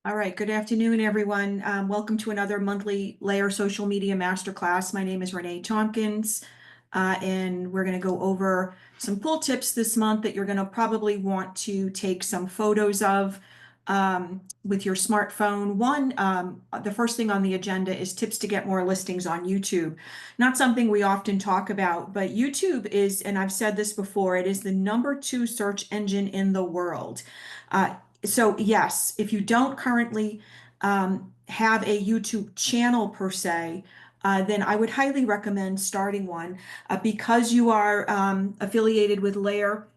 All right, good afternoon, everyone. Welcome to another monthly Layer Social Media Masterclass. My name is Renee Tompkins, and we're going to go over some cool tips this month that you're going to probably want to take some photos of with your smartphone. The first thing on the agenda is tips to get more listings on YouTube. Not something we often talk about, but YouTube is, and I've said this before, it is the #2 search engine in the world. So yes, if you don't currently have a YouTube channel per se, then I would highly recommend starting one because you are affiliated with Layer.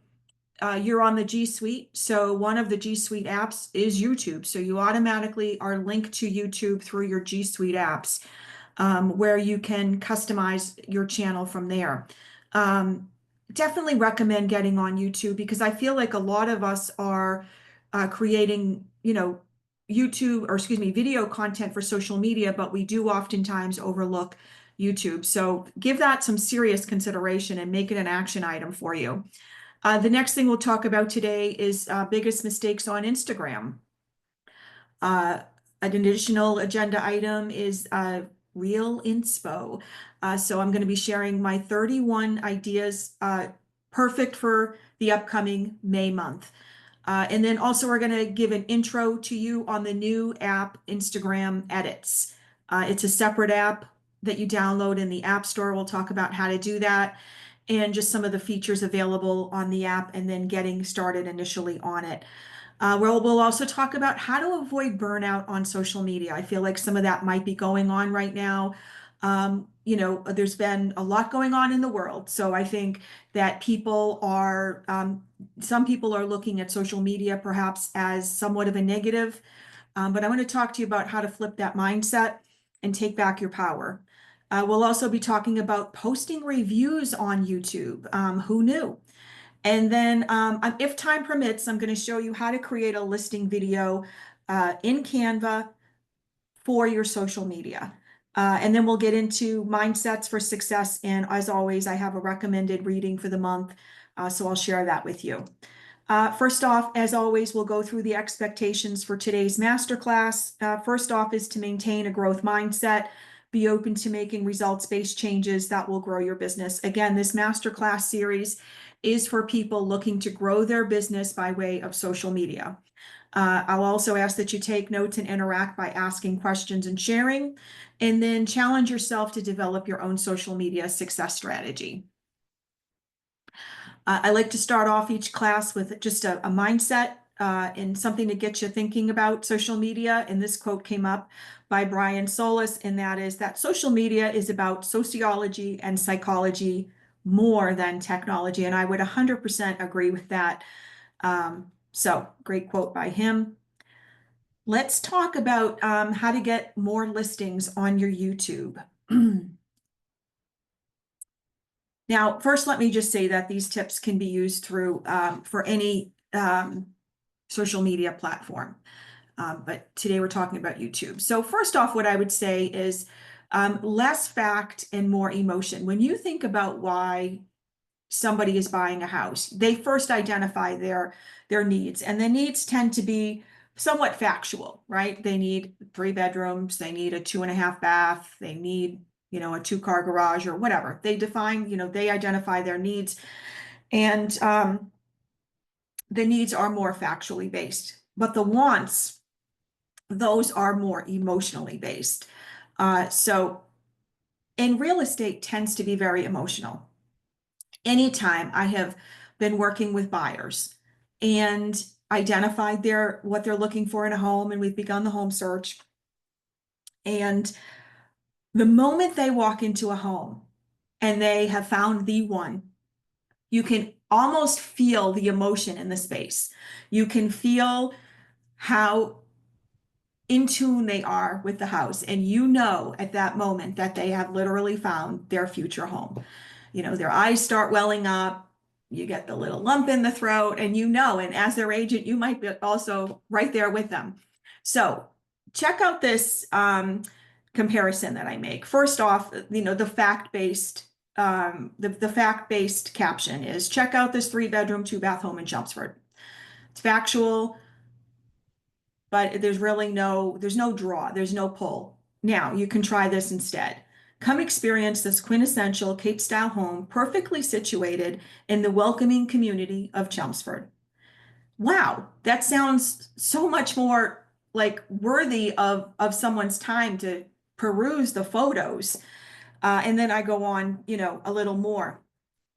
You're on the G Suite, so one of the G Suite apps is YouTube. So you automatically are linked to YouTube through your G Suite apps, where you can customize your channel from there. Um, Definitely recommend getting on YouTube because I feel like a lot of us are creating, YouTube or excuse me, video content for social media, but we do oftentimes overlook YouTube. So give that some serious consideration and make it an action item for you. The next thing we'll talk about today is biggest mistakes on Instagram. Uh, an additional agenda item is real inspo. So I'm going to be sharing my 31 ideas perfect for the upcoming May month. And then also we're going to give an intro to you on the new app, Instagram Edits. It's a separate app that you download in the App Store. We'll talk about how to do that and just some of the features available on the app and then getting started initially on it. We'll also talk about how to avoid burnout on social media. I feel like some of that might be going on right now. There's been a lot going on in the world. So I think that some people are looking at social media perhaps as somewhat of a negative. But I want to talk to you about how to flip that mindset and take back your power. We'll also be talking about posting reviews on YouTube. Who knew? And then, if time permits, I'm going to show you how to create a listing video in Canva for your social media. And then we'll get into mindsets for success. And as always, I have a recommended reading for the month, so I'll share that with you. First off, as always, we'll go through the expectations for today's masterclass. First off is to maintain a growth mindset. Be open to making results-based changes that will grow your business. Again, this masterclass series is for people looking to grow their business by way of social media. I'll also ask that you take notes and interact by asking questions and sharing, and then challenge yourself to develop your own social media success strategy. I like to start off each class with just a mindset and something to get you thinking about social media. And this quote came up by Brian Solis, and that is that social media is about sociology and psychology more than technology. And I would 100% agree with that. So great quote by him. Let's talk about how to get more listings on your YouTube. Now, first, let me just say that these tips can be used for any social media platform. But today we're talking about YouTube. So first off, what I would say is less fact and more emotion. When you think about why somebody is buying a house, they first identify their needs, and the needs tend to be somewhat factual, right? They need 3 bedrooms, they need a 2.5 bath, they need, a 2-car garage or whatever. They identify their needs, and the needs are more factually based, but the wants, those are more emotionally based. So in real estate tends to be very emotional. Anytime I have been working with buyers and identified what they're looking for in a home, and we've begun the home search, and the moment they walk into a home and they have found the one, you can almost feel the emotion in the space. You can feel how in tune they are with the house. And at that moment that they have literally found their future home. Their eyes start welling up, you get the little lump in the throat, and and as their agent, you might be also right there with them. So check out this comparison that I make. First off, the fact-based caption is, check out this 3-bedroom, 2-bath home in Chelmsford. It's factual, but there's no draw, there's no pull. Now you can try this instead. Come experience this quintessential Cape style home perfectly situated in the welcoming community of Chelmsford. Wow, that sounds so much more like worthy of someone's time to peruse the photos. And then I go on, a little more.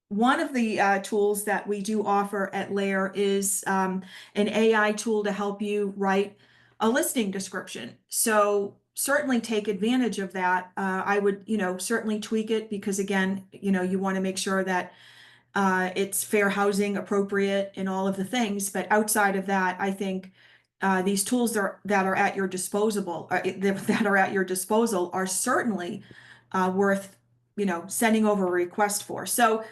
One of the tools that we do offer at Layer is an AI tool to help you write a listing description. So certainly take advantage of that. I would, certainly tweak it because again, you want to make sure that it's fair housing appropriate and all of the things. But outside of that, I think these tools that are at your disposable that are at your disposal are certainly worth sending over a request for. So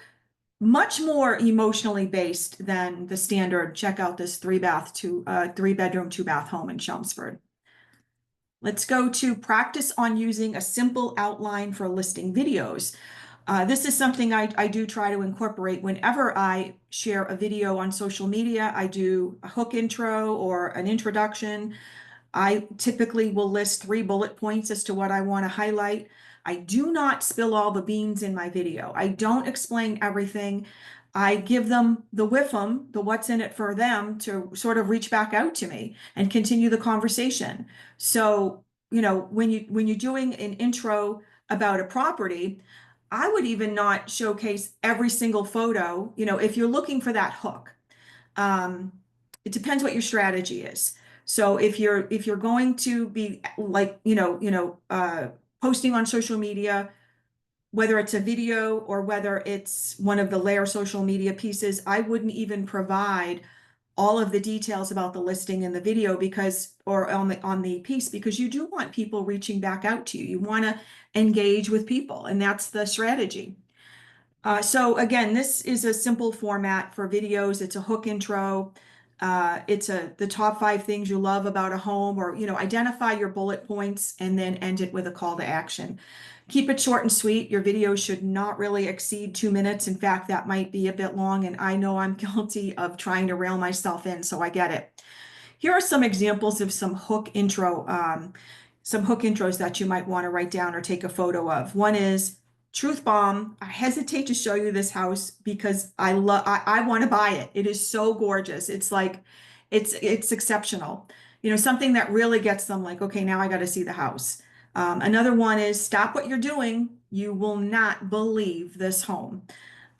much more emotionally based than the standard check out this three bedroom, two bath home in Chelmsford. Let's go to practice on using a simple outline for listing videos. This is something I do try to incorporate whenever I share a video on social media. I do a hook intro or an introduction. I typically will list 3 bullet points as to what I want to highlight. I do not spill all the beans in my video. I don't explain everything. I give them the WIFM, the what's in it for them, to sort of reach back out to me and continue the conversation. So, when you're doing an intro about a property, I would even not showcase every single photo, if you're looking for that hook. It depends what your strategy is. So if you're going to be like, posting on social media, whether it's a video or whether it's one of the Layer social media pieces, I wouldn't even provide all of the details about the listing in the video or on the piece, because you do want people reaching back out to you. You want to engage with people, and that's the strategy. So again, this is a simple format for videos. It's a hook intro. It's the top 5 things you love about a home, or, identify your bullet points and then end it with a call to action. Keep it short and sweet. Your video should not really exceed 2 minutes. In fact, that might be a bit long, and I know I'm guilty of trying to rail myself in, so I get it. Here are some examples of some hook intros that you might want to write down or take a photo of. One is truth bomb. I hesitate to show you this house because I want to buy it. It is so gorgeous. It's like, it's exceptional. Something that really gets them like, okay, now I got to see the house. Another one is stop what you're doing. You will not believe this home.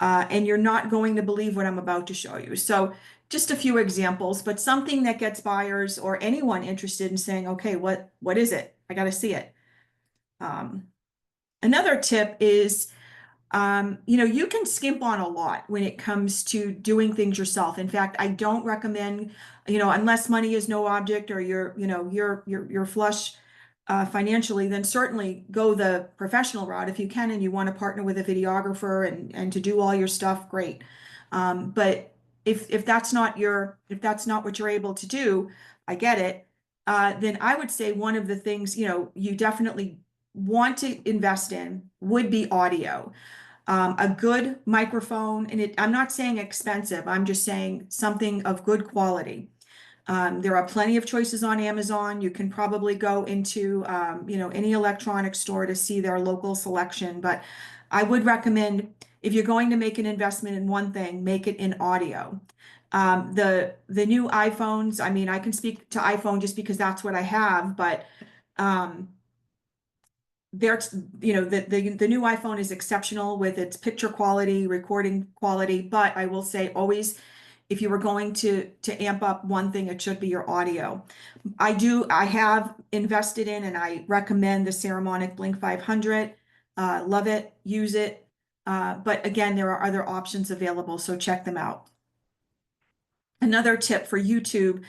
And you're not going to believe what I'm about to show you. So just a few examples, but something that gets buyers or anyone interested in saying, okay, what is it? I got to see it. Another tip is, you can skimp on a lot when it comes to doing things yourself. In fact, I don't recommend, unless money is no object or you're flush financially, then certainly go the professional route if you can, and you want to partner with a videographer and to do all your stuff, great. But if that's not what you're able to do, I get it. Then I would say one of the things, you definitely want to invest in would be audio. A good microphone, and I'm not saying expensive, I'm just saying something of good quality. There are plenty of choices on Amazon. You can probably go into, any electronic store to see their local selection, but I would recommend, if you're going to make an investment in one thing, make it in audio. The new iPhones, I mean, I can speak to iPhone just because that's what I have, but there's, the new iPhone is exceptional with its picture quality, recording quality, but I will say always, if you were going to amp up one thing, it should be your audio. I have invested in and I recommend the Saramonic Blink 500. Love it, use it. But again, there are other options available, so check them out. Another tip for YouTube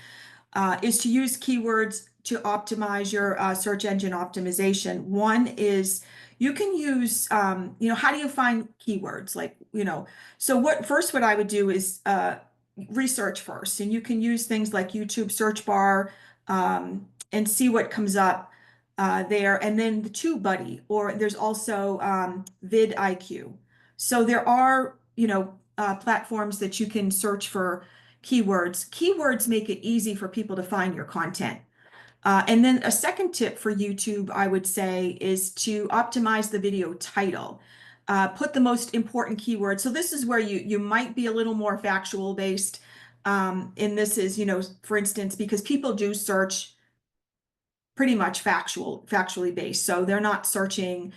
is to use keywords to optimize your search engine optimization. One is you can use, how do you find keywords? Like, so what I would do is research first, and you can use things like YouTube search bar and see what comes up there, and then the TubeBuddy, or there's also vidIQ. So there are, platforms that you can search for keywords. Keywords make it easy for people to find your content. And then a second tip for YouTube, I would say, is to optimize the video title. Put the most important keywords. So this is where you might be a little more factual based. And this is, for instance, because people do search pretty much factually based. So they're not searching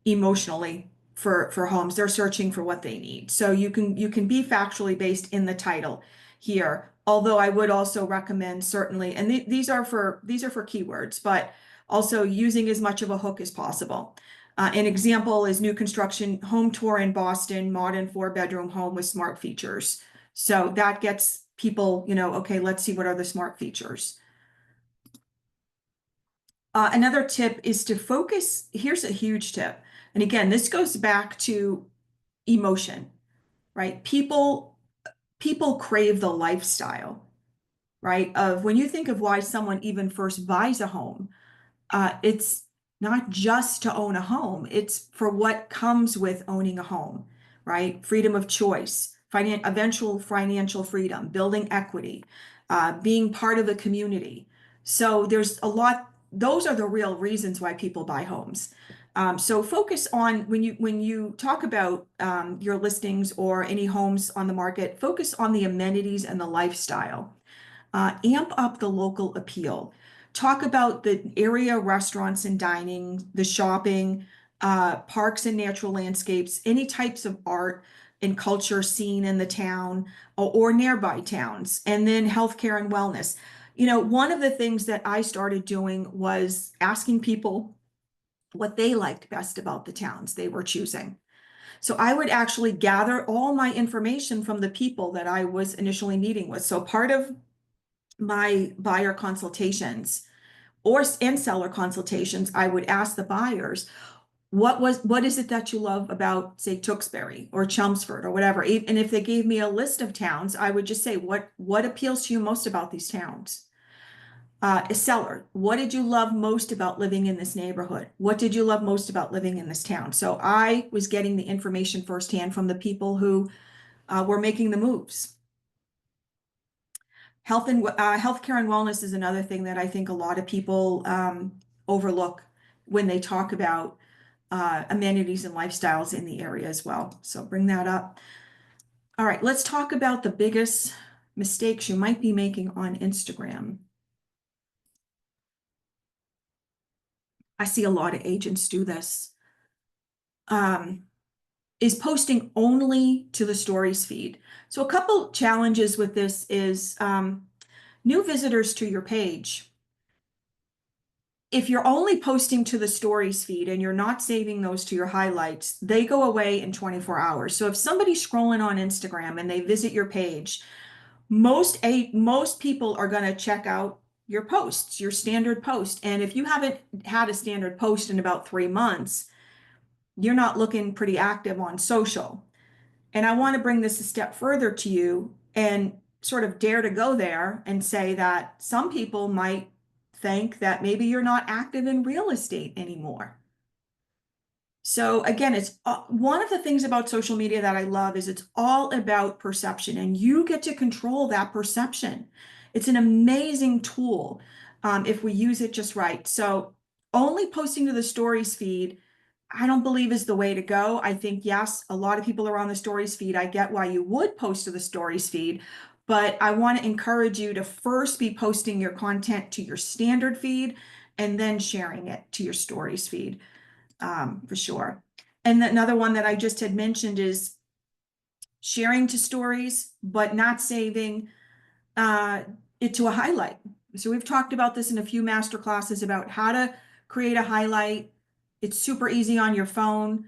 emotionally for homes. They're searching for what they need. So you can be factually based in the title here. Although I would also recommend certainly, and these are for keywords, but also using as much of a hook as possible. An example is new construction home tour in Boston, modern 4-bedroom home with smart features. So that gets people, okay, let's see what are the smart features. Another tip is to focus. Here's a huge tip. And again, this goes back to emotion, right? People crave the lifestyle, right? Of when you think of why someone even first buys a home, it's not just to own a home, it's for what comes with owning a home, right? Freedom of choice, eventual financial freedom, building equity, being part of the community. So there's a lot, those are the real reasons why people buy homes. So focus on when you talk about your listings or any homes on the market, focus on the amenities and the lifestyle. Amp up the local appeal. Talk about the area restaurants and dining, the shopping, parks and natural landscapes, any types of art and culture seen in the town or nearby towns, and then healthcare and wellness. One of the things that I started doing was asking people what they liked best about the towns they were choosing. So I would actually gather all my information from the people that I was initially meeting with. So part of my buyer consultations and seller consultations, I would ask the buyers, what is it that you love about, say, Tewksbury or Chelmsford or whatever? And if they gave me a list of towns, I would just say, what appeals to you most about these towns? A seller, what did you love most about living in this neighborhood? What did you love most about living in this town? So I was getting the information firsthand from the people who were making the moves. Healthcare and wellness is another thing that I think a lot of people overlook when they talk about amenities and lifestyles in the area as well. So bring that up. All right, let's talk about the biggest mistakes you might be making on Instagram. I see a lot of agents do this. Is posting only to the stories feed. So a couple challenges with this is new visitors to your page. If you're only posting to the stories feed and you're not saving those to your highlights, they go away in 24 hours. So if somebody's scrolling on Instagram and they visit your page, most people are going to check out your posts, your standard post. And if you haven't had a standard post in about 3 months, you're not looking pretty active on social. And I want to bring this a step further to you and sort of dare to go there and say that some people might think that maybe you're not active in real estate anymore. So again, it's one of the things about social media that I love is it's all about perception, and you get to control that perception. It's an amazing tool if we use it just right. So only posting to the stories feed, I don't believe is the way to go. I think, yes, a lot of people are on the stories feed. I get why you would post to the stories feed, but I want to encourage you to first be posting your content to your standard feed and then sharing it to your stories feed for sure. And another one that I just had mentioned is sharing to stories, but not saving it to a highlight. So we've talked about this in a few master classes about how to create a highlight. It's super easy on your phone.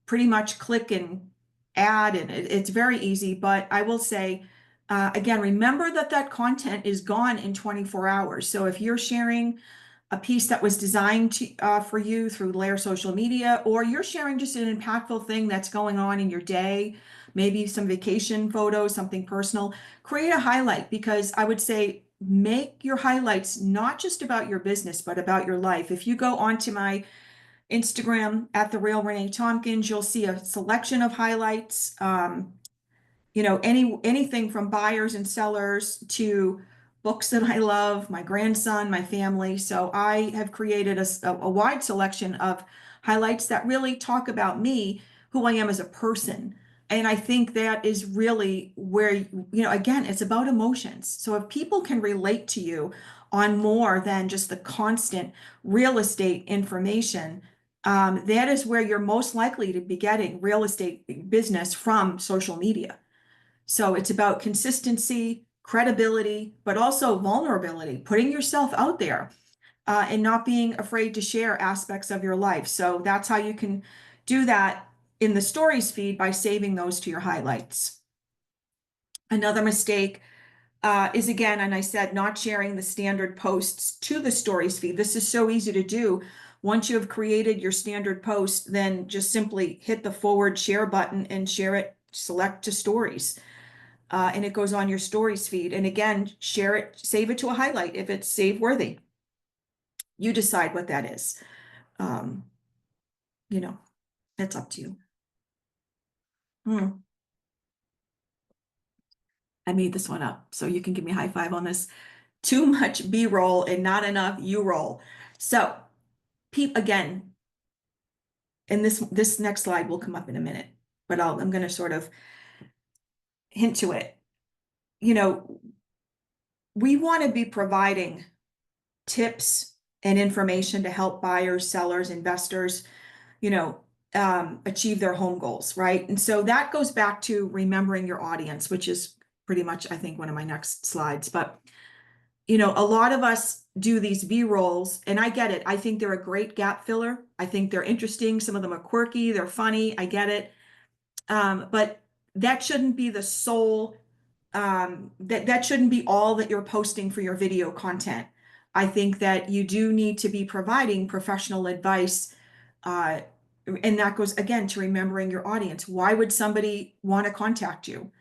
Pretty much click and add, and it's very easy. But I will say, again, remember that content is gone in 24 hours. So if you're sharing a piece that was designed for you through Layer social media, or you're sharing just an impactful thing that's going on in your day, maybe some vacation photos, something personal, create a highlight, because I would say make your highlights not just about your business, but about your life. If you go onto my Instagram at The Real Renee Tompkins, you'll see a selection of highlights. Anything from buyers and sellers to books that I love, my grandson, my family. So I have created a wide selection of highlights that really talk about me, who I am as a person. And I think that is really where, again, it's about emotions. So if people can relate to you on more than just the constant real estate information, that is where you're most likely to be getting real estate business from social media. So it's about consistency, credibility, but also vulnerability, putting yourself out there, and not being afraid to share aspects of your life. So that's how you can do that in the stories feed, by saving those to your highlights. Another mistake is, again, and I said, not sharing the standard posts to the stories feed. This is so easy to do. Once you have created your standard post, then just simply hit the forward share button and share it, select to stories. And it goes on your stories feed. And again, share it, save it to a highlight if it's save worthy. You decide what that is. Um, that's up to you. I made this one up, so you can give me a high five on this. Too much B-roll and not enough U-roll. So, again, and this next slide will come up in a minute, but I'm going to sort of hint to it. We want to be providing tips and information to help buyers, sellers, investors, achieve their home goals, right? And so that goes back to remembering your audience, which is pretty much, I think, one of my next slides. But, a lot of us do these B-rolls, and I get it. I think they're a great gap filler. I think they're interesting. Some of them are quirky, they're funny. I get it. But that shouldn't be the sole, that shouldn't be all that you're posting for your video content. I think that you do need to be providing professional advice, and that goes again to remembering your audience. Why would somebody want to contact you?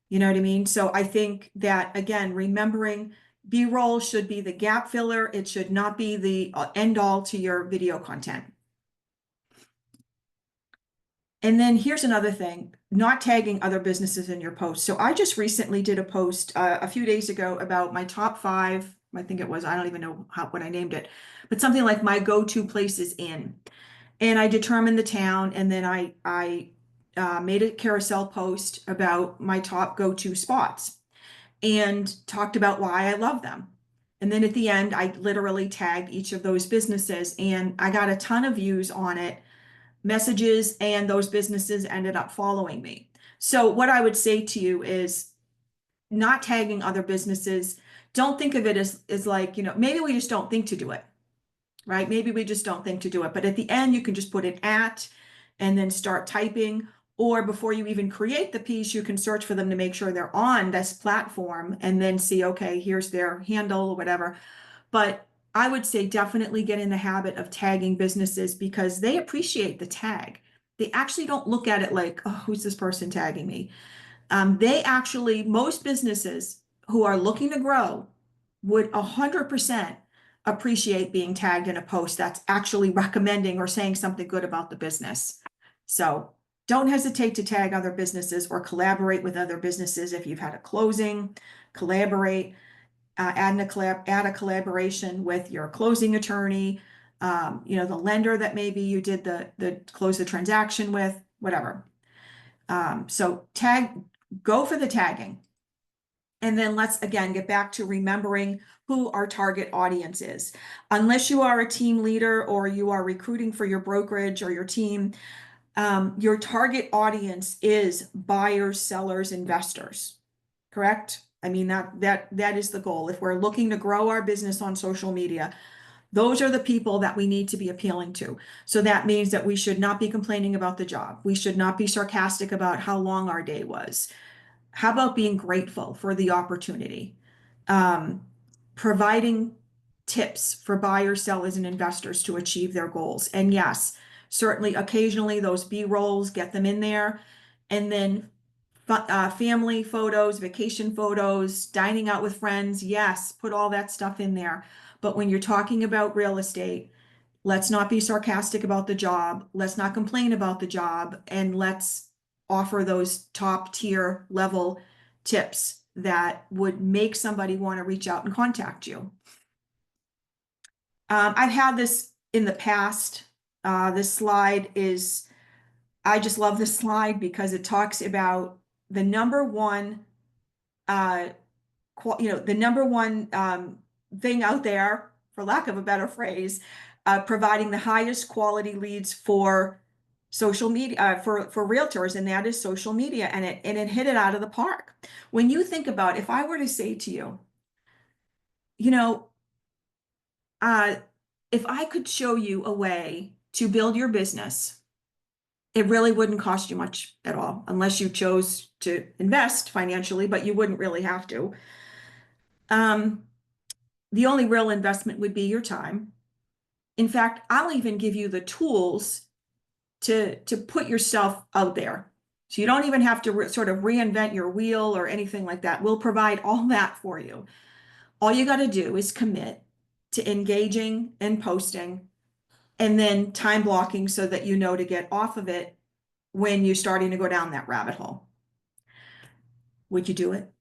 You know what I mean? So I think that, again, remembering B-roll should be the gap filler. It should not be the end all to your video content. And then here's another thing, not tagging other businesses in your post. So I just recently did a post a few days ago about my top 5, I think it was, I don't even know what I named it, but something like my go-to places in. And I determined the town, and then I made a carousel post about my top go-to spots and talked about why I love them. And then at the end, I literally tagged each of those businesses, and I got a ton of views on it, messages, and those businesses ended up following me. So what I would say to you is not tagging other businesses. Don't think of it as like, maybe we just don't think to do it, right? Maybe we just don't think to do it. But at the end, you can just put an @ and then start typing. Or before you even create the piece, you can search for them to make sure they're on this platform and then see, okay, here's their handle or whatever. But I would say definitely get in the habit of tagging businesses, because they appreciate the tag. They actually don't look at it like, oh, who's this person tagging me? Most businesses who are looking to grow would 100% appreciate being tagged in a post that's actually recommending or saying something good about the business. So don't hesitate to tag other businesses or collaborate with other businesses. If you've had a closing, collaborate, add a collaboration with your closing attorney, the lender that maybe you did the close the transaction with, whatever. So go for the tagging. And then let's again get back to remembering who our target audience is. Unless you are a team leader or you are recruiting for your brokerage or your team, your target audience is buyers, sellers, investors, correct? I mean, that is the goal. If we're looking to grow our business on social media, those are the people that we need to be appealing to. So that means that we should not be complaining about the job. We should not be sarcastic about how long our day was. How about being grateful for the opportunity? Providing tips for buyers, sellers, and investors to achieve their goals. And yes, certainly occasionally those B-rolls, get them in there. And then family photos, vacation photos, dining out with friends. Yes, put all that stuff in there. But when you're talking about real estate, let's not be sarcastic about the job. Let's not complain about the job. And let's offer those top tier level tips that would make somebody want to reach out and contact you. I've had this in the past. This slide is, I just love this slide because it talks about the number one, the number one thing out there, for lack of a better phrase, providing the highest quality leads for social media, for realtors, and that is social media, and it hit it out of the park. When you think about, if I were to say to you, you know, uh, if I could show you a way to build your business, it really wouldn't cost you much at all, unless you chose to invest financially, but you wouldn't really have to. The only real investment would be your time. In fact, I'll even give you the tools to put yourself out there. So you don't even have to sort of reinvent your wheel or anything like that. We'll provide all that for you. All you got to do is commit to engaging and posting, and then time blocking so that you know to get off of it when you're starting to go down that rabbit hole. Would you do it?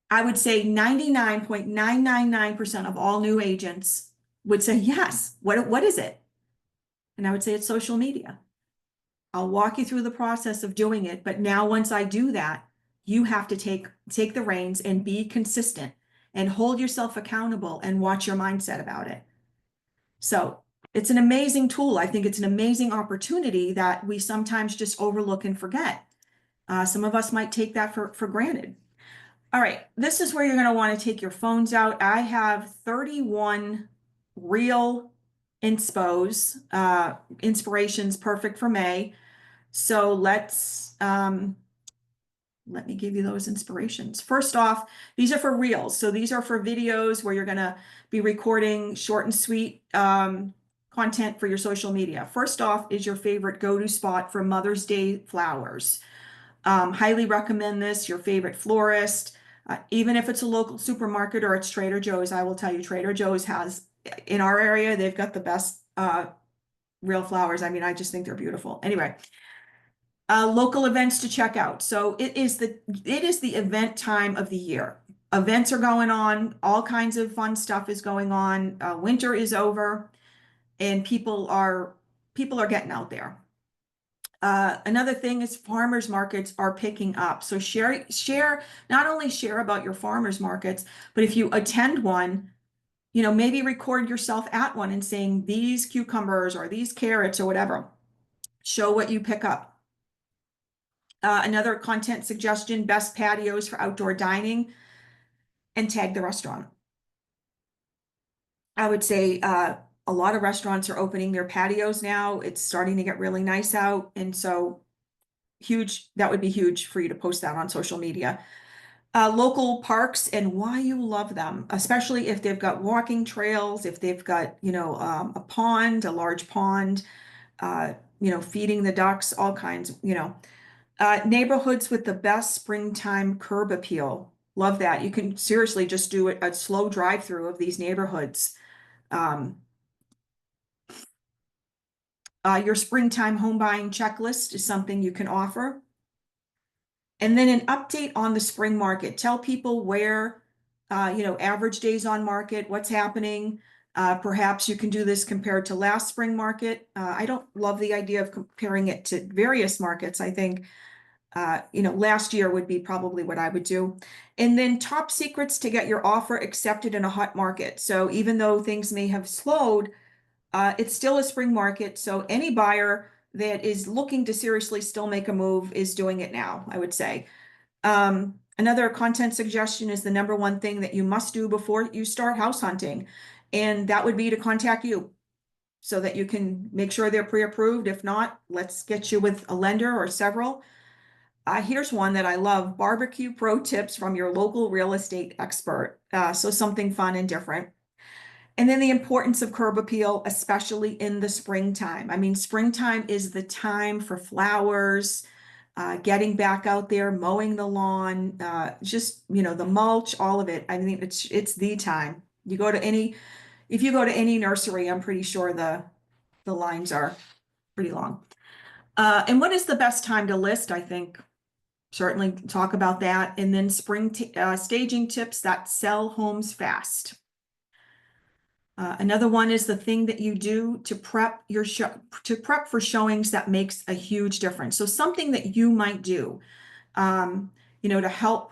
I would say 99.999% of all new agents would say yes. What is it? And I would say it's social media. I'll walk you through the process of doing it, but now once I do that, you have to take the reins and be consistent and hold yourself accountable and watch your mindset about it. So it's an amazing tool. I think it's an amazing opportunity that we sometimes just overlook and forget. Some of us might take that for granted. All right, this is where you're going to want to take your phones out. I have 31 real inspirations perfect for May. So let me give you those inspirations. First off, these are for reels. So these are for videos where you're going to be recording short and sweet content for your social media. First off is your favorite go-to spot for Mother's Day flowers. Highly recommend this, your favorite florist. Even if it's a local supermarket or it's Trader Joe's, I will tell you, Trader Joe's has, in our area, they've got the best real flowers. I mean, I just think they're beautiful. Anyway, local events to check out. So it is the event time of the year. Events are going on, all kinds of fun stuff is going on. Winter is over, and people are getting out there. Another thing is farmers markets are picking up. So not only share about your farmers markets, but if you attend one, maybe record yourself at one and saying these cucumbers or these carrots or whatever. Show what you pick up. Another content suggestion, best patios for outdoor dining, and tag the restaurant. I would say a lot of restaurants are opening their patios now. It's starting to get really nice out. And so that would be huge for you to post that on social media. Local parks and why you love them, especially if they've got walking trails, if they've got, a pond, a large pond, feeding the ducks, all kinds, neighborhoods with the best springtime curb appeal. Love that. You can seriously just do a slow drive-through of these neighborhoods. Your springtime home buying checklist is something you can offer. And then an update on the spring market. Tell people where, average days on market, what's happening. Perhaps you can do this compared to last spring market. I don't love the idea of comparing it to various markets. I think, last year would be probably what I would do. And then top secrets to get your offer accepted in a hot market. So even though things may have slowed, it's still a spring market. So any buyer that is looking to seriously still make a move is doing it now, I would say. Another content suggestion is the number one thing that you must do before you start house hunting. And that would be to contact you so that you can make sure they're pre-approved. If not, let's get you with a lender or several. Here's one that I love, barbecue pro tips from your local real estate expert. So something fun and different. And then the importance of curb appeal, especially in the springtime. I mean, springtime is the time for flowers, getting back out there, mowing the lawn, just, the mulch, all of it. I mean, it's the time. If you go to any nursery, I'm pretty sure the lines are pretty long. And what is the best time to list? I think certainly talk about that. And then staging tips that sell homes fast. Another one is the thing that you do to prep for showings that makes a huge difference. So something that you might do, to help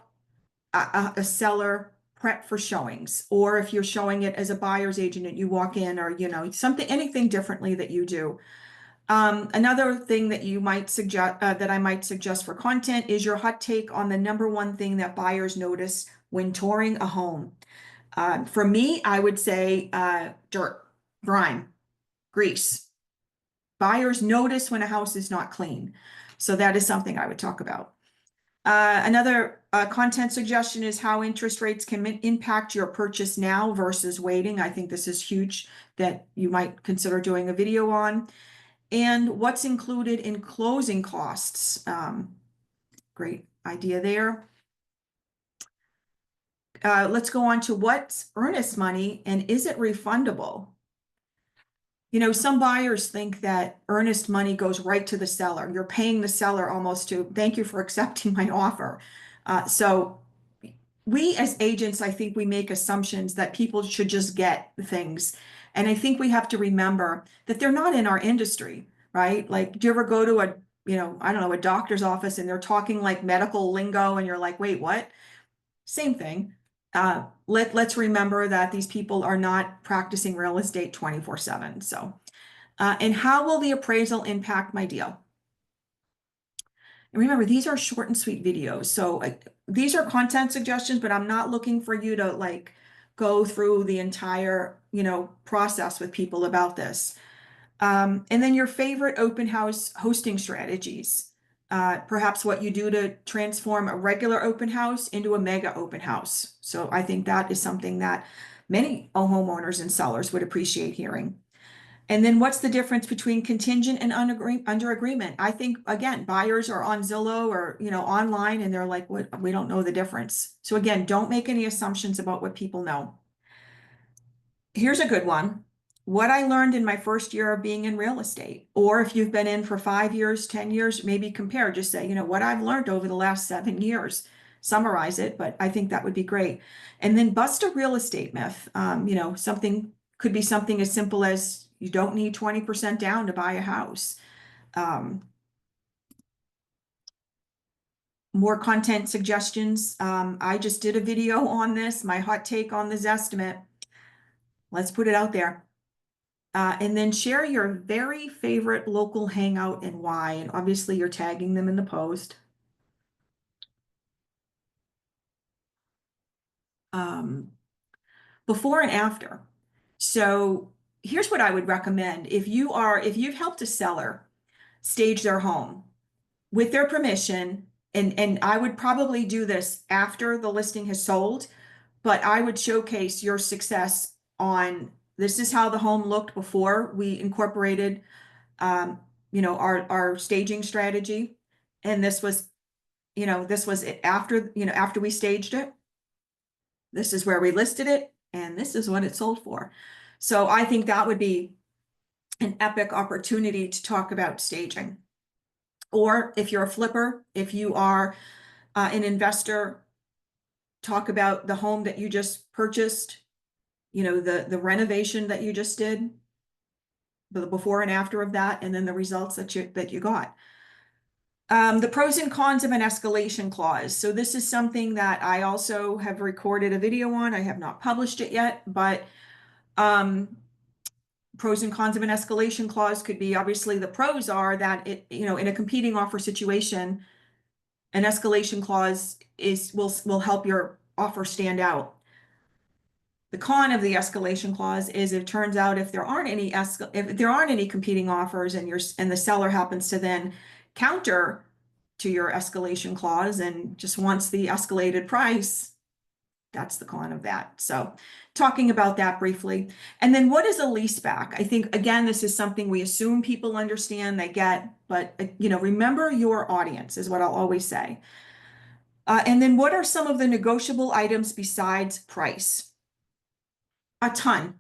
a seller prep for showings, or if you're showing it as a buyer's agent and you walk in, or anything differently that you do. Another thing that you might suggest, that I might suggest for content, is your hot take on the number one thing that buyers notice when touring a home. For me, I would say dirt, grime, grease. Buyers notice when a house is not clean. So that is something I would talk about. Another content suggestion is how interest rates can impact your purchase now versus waiting. I think this is huge that you might consider doing a video on. And what's included in closing costs. Great idea there. Let's go on to what's earnest money and is it refundable? Some buyers think that earnest money goes right to the seller. You're paying the seller almost to thank you for accepting my offer. So we as agents, I think we make assumptions that people should just get things. And I think we have to remember that they're not in our industry, right? Like, do you ever go to a doctor's office and they're talking like medical lingo and you're like, wait, what? Same thing. Let's remember that these people are not practicing real estate 24/7. So, and how will the appraisal impact my deal? And remember, these are short and sweet videos. So these are content suggestions, but I'm not looking for you to go through the entire, process with people about this. And then your favorite open house hosting strategies. Perhaps what you do to transform a regular open house into a mega open house. So I think that is something that many homeowners and sellers would appreciate hearing. And then what's the difference between contingent and under agreement? I think, again, buyers are on Zillow or, online and they're like, what, we don't know the difference. So again, don't make any assumptions about what people know. Here's a good one. What I learned in my first year of being in real estate, or if you've been in for 5 years, 10 years, maybe compare, just say, what I've learned over the last 7 years, summarize it, but I think that would be great. And then bust a real estate myth. Something could be something as simple as you don't need 20% down to buy a house. More content suggestions. I just did a video on this, my hot take on the Zestimate. Let's put it out there. And then share your very favorite local hangout and why. And obviously you're tagging them in the post. Before and after. So here's what I would recommend. If you've helped a seller stage their home with their permission, and I would probably do this after the listing has sold, but I would showcase your success on this is how the home looked before we incorporated our staging strategy. And this was after we staged it. This is where we listed it, and this is what it sold for. So I think that would be an epic opportunity to talk about staging. Or if you're a flipper, if you are an investor, talk about the home that you just purchased, the renovation that you just did, the before and after of that, and then the results that you got. The pros and cons of an escalation clause. So this is something that I also have recorded a video on. I have not published it yet, but pros and cons of an escalation clause could be, obviously the pros are that it, in a competing offer situation, an escalation clause will help your offer stand out. The con of the escalation clause is it turns out if there aren't any competing offers and the seller happens to then counter to your escalation clause and just wants the escalated price, that's the con of that. So talking about that briefly. And then what is a lease back? I think, again, this is something we assume people understand, they get, but remember your audience is what I'll always say. And then what are some of the negotiable items besides price? A ton,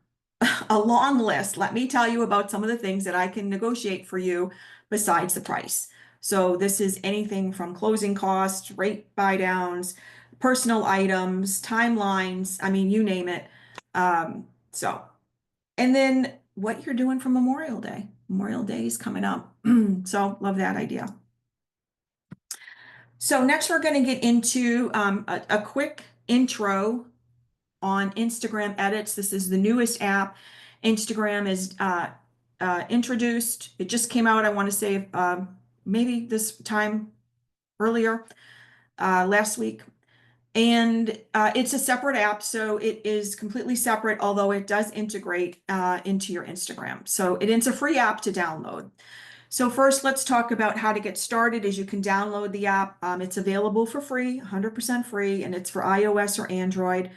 a long list. Let me tell you about some of the things that I can negotiate for you besides the price. So this is anything from closing costs, rate buy downs, personal items, timelines, I mean, you name it. So, and then what you're doing for Memorial Day. Memorial Day is coming up. So love that idea. So next we're going to get into a quick intro on Instagram edits. This is the newest app. Instagram is introduced. It just came out, I want to say, maybe this time earlier, last week. And it's a separate app, so it is completely separate, although it does integrate into your Instagram. So it's a free app to download. So first, let's talk about how to get started. As you can download the app, it's available for free, 100% free, and it's for iOS or Android.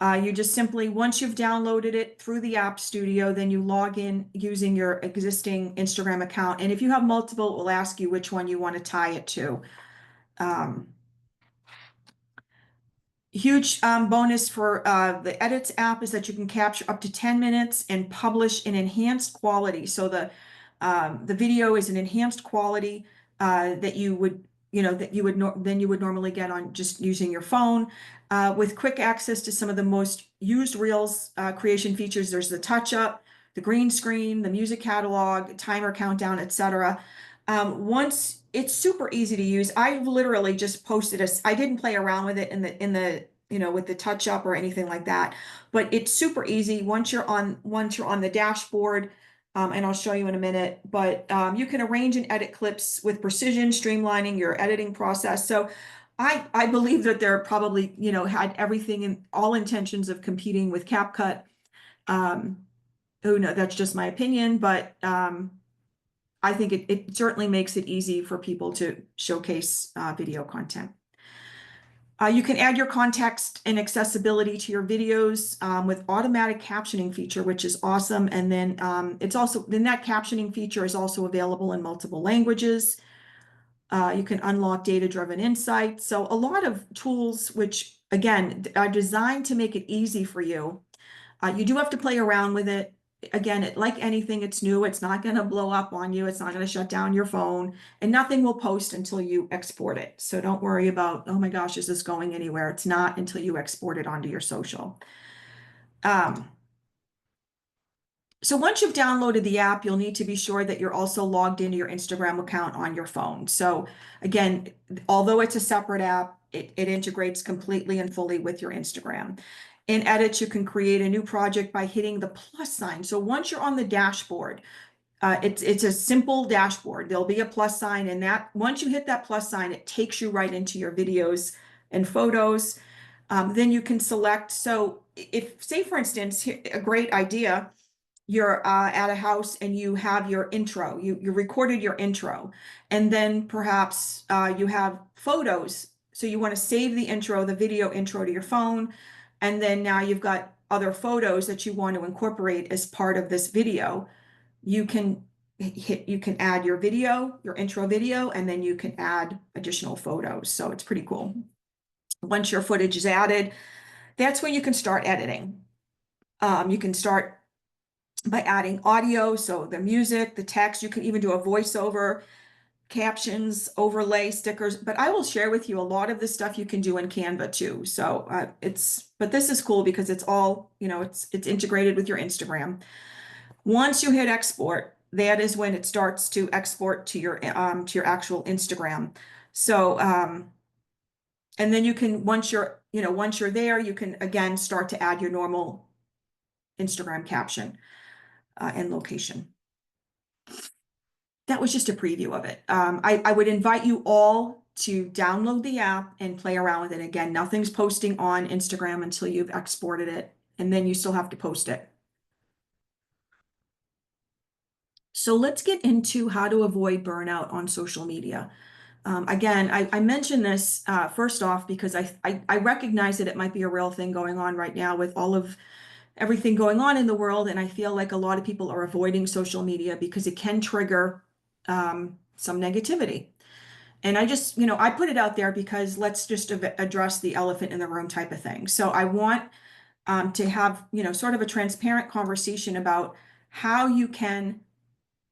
You just simply, once you've downloaded it through the App Studio, then you log in using your existing Instagram account. And if you have multiple, it will ask you which one you want to tie it to. Huge bonus for the Edits app is that you can capture up to 10 minutes and publish in enhanced quality. So the video is an enhanced quality that you would normally get on just using your phone. With quick access to some of the most used Reels creation features, there's the touch up, the green screen, the music catalog, timer countdown, etc. Once it's super easy to use. I literally just posted I didn't play around with it in the with the touch up or anything like that, but it's super easy once you're on the dashboard. And I'll show you in a minute, but you can arrange and edit clips with precision, streamlining your editing process. So I believe that they're probably, had everything and all intentions of competing with CapCut. Oh no, that's just my opinion, but I think it certainly makes it easy for people to showcase video content. You can add your context and accessibility to your videos with automatic captioning feature, which is awesome. And then that captioning feature is also available in multiple languages. You can unlock data-driven insights. So a lot of tools, which again, are designed to make it easy for you. You do have to play around with it. Again, like anything, it's new. It's not going to blow up on you. It's not going to shut down your phone, and nothing will post until you export it. So don't worry about, oh my gosh, is this going anywhere? It's not until you export it onto your social. So once you've downloaded the app, you'll need to be sure that you're also logged into your Instagram account on your phone. So again, although it's a separate app, it integrates completely and fully with your Instagram. In Edits, you can create a new project by hitting the plus sign. So once you're on the dashboard, it's a simple dashboard. There'll be a plus sign, and that once you hit that plus sign, it takes you right into your videos and photos. Then you can select. So if, say, for instance, a great idea, you're at a house and you have your intro, you recorded your intro, and then perhaps you have photos. So you want to save the intro, the video intro to your phone. And then now you've got other photos that you want to incorporate as part of this video. You can add your video, your intro video, and then you can add additional photos. So it's pretty cool. Once your footage is added, that's when you can start editing. You can start by adding audio, so the music, the text. You can even do a voiceover, captions, overlay, stickers. But I will share with you a lot of the stuff you can do in Canva too. So but this is cool because it's all, it's integrated with your Instagram. Once you hit export, that is when it starts to export to your actual Instagram. So and then you can, once you're there, you can again start to add your normal Instagram caption and location. That was just a preview of it. I would invite you all to download the app and play around with it. Again, nothing's posting on Instagram until you've exported it, and then you still have to post it. So let's get into how to avoid burnout on social media. Again, I mentioned this first off because I recognize that it might be a real thing going on right now with all of everything going on in the world. And I feel like a lot of people are avoiding social media because it can trigger some negativity. And I just, I put it out there because let's just address the elephant in the room type of thing. So I want to have, sort of a transparent conversation about how you can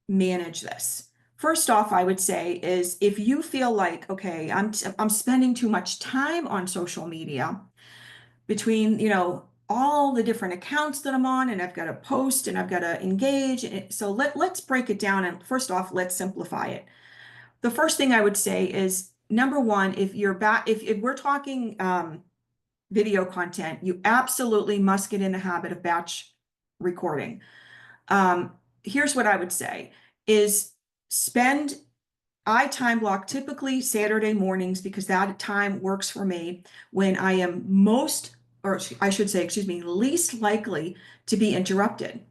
manage this. First off, I would say is if you feel like, okay, I'm spending too much time on social media between, all the different accounts that I'm on and I've got to post and I've got to engage. So let's break it down. And first off, let's simplify it. The first thing I would say is number one, if we're talking video content, you absolutely must get in the habit of batch recording. Here's what I would say is spend I time block typically Saturday mornings because that time works for me when I am or I should say, excuse me, least likely to be interrupted.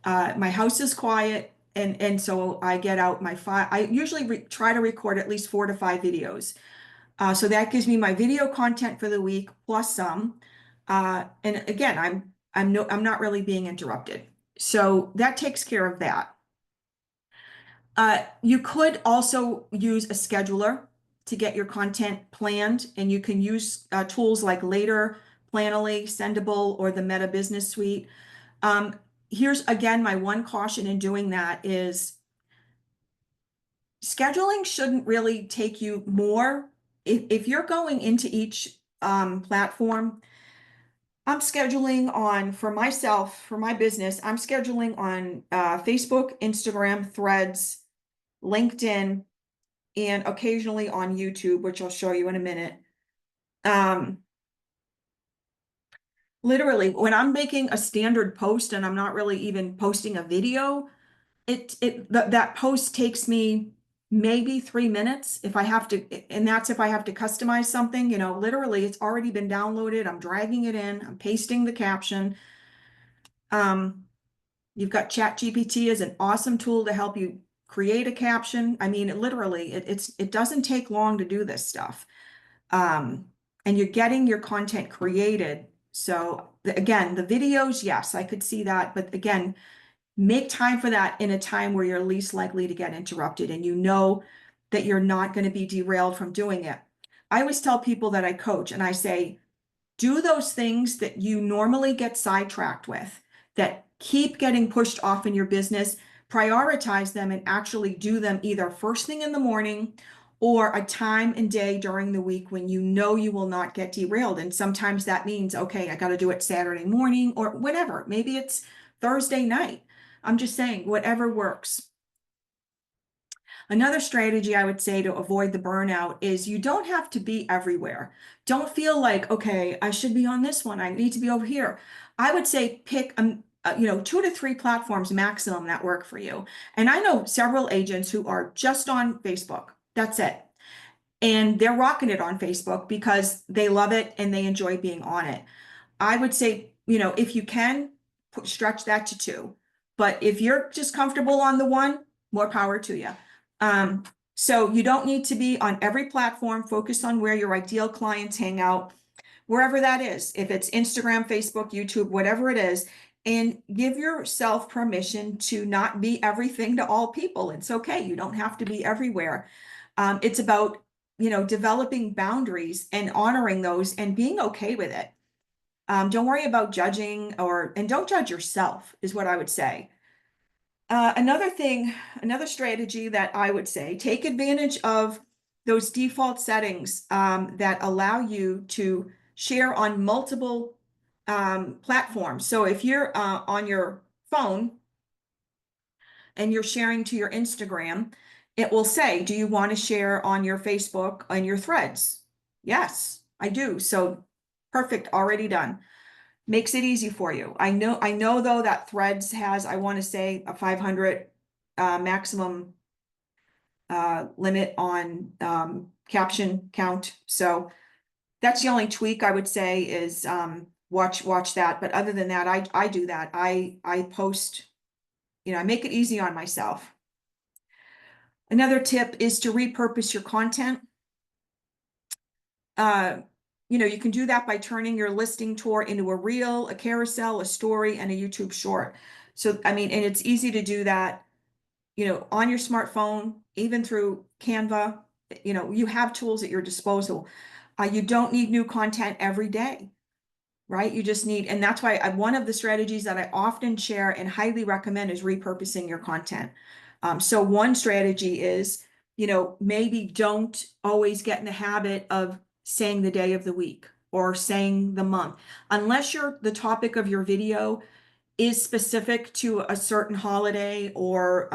My house is quiet, and so I get out my I usually try to record at least 4 to 5 videos. So that gives me my video content for the week plus some. And again, I'm not really being interrupted. So that takes care of that. You could also use a scheduler to get your content planned, and you can use tools like Later, Planoly, Sendable, or the Meta Business Suite. Here's again, my one caution in doing that is scheduling shouldn't really take you more. If you're going into each platform, I'm scheduling on, for myself, for my business, I'm scheduling on Facebook, Instagram, Threads, LinkedIn, and occasionally on YouTube, which I'll show you in a minute. Literally, when I'm making a standard post and I'm not really even posting a video, that post takes me maybe 3 minutes if I have to, and that's if I have to customize something, literally it's already been downloaded. I'm dragging it in, I'm pasting the caption. You've got ChatGPT as an awesome tool to help you create a caption. I mean, it doesn't take long to do this stuff. And you're getting your content created. So again, the videos, yes, I could see that. But again, make time for that in a time where you're least likely to get interrupted and you know that you're not going to be derailed from doing it. I always tell people that I coach and I say, do those things that you normally get sidetracked with, that keep getting pushed off in your business, prioritize them and actually do them either first thing in the morning or a time and day during the week when you know you will not get derailed. And sometimes that means, okay, I got to do it Saturday morning or whatever. Maybe it's Thursday night. I'm just saying, whatever works. Another strategy I would say to avoid the burnout is you don't have to be everywhere. Don't feel like, okay, I should be on this one. I need to be over here. I would say pick, 2 to 3 platforms maximum that work for you. And I know several agents who are just on Facebook. That's it. And they're rocking it on Facebook because they love it and they enjoy being on it. I would say, if you can, stretch that to 2. But if you're just comfortable on the one, more power to you. So you don't need to be on every platform. Focus on where your ideal clients hang out, wherever that is. If it's Instagram, Facebook, YouTube, whatever it is, and give yourself permission to not be everything to all people. It's okay. You don't have to be everywhere. It's about, developing boundaries and honoring those and being okay with it. Don't worry about judging and don't judge yourself is what I would say. Another strategy that I would say, take advantage of those default settings that allow you to share on multiple platforms. So if you're on your phone and you're sharing to your Instagram, it will say, do you want to share on your Facebook and your Threads? Yes, I do. So perfect, already done. Makes it easy for you. I know though that Threads has, I want to say, a 500 maximum limit on caption count. So that's the only tweak I would say is watch that. But other than that, I do that. I post, I make it easy on myself. Another tip is to repurpose your content. You can do that by turning your listing tour into a reel, a carousel, a story, and a YouTube short. So, and it's easy to do that, on your smartphone, even through Canva. You have tools at your disposal. You don't need new content every day, right? You just need, and that's why one of the strategies that I often share and highly recommend is repurposing your content. So one strategy is, maybe don't always get in the habit of saying the day of the week or saying the month, unless the topic of your video is specific to a certain holiday or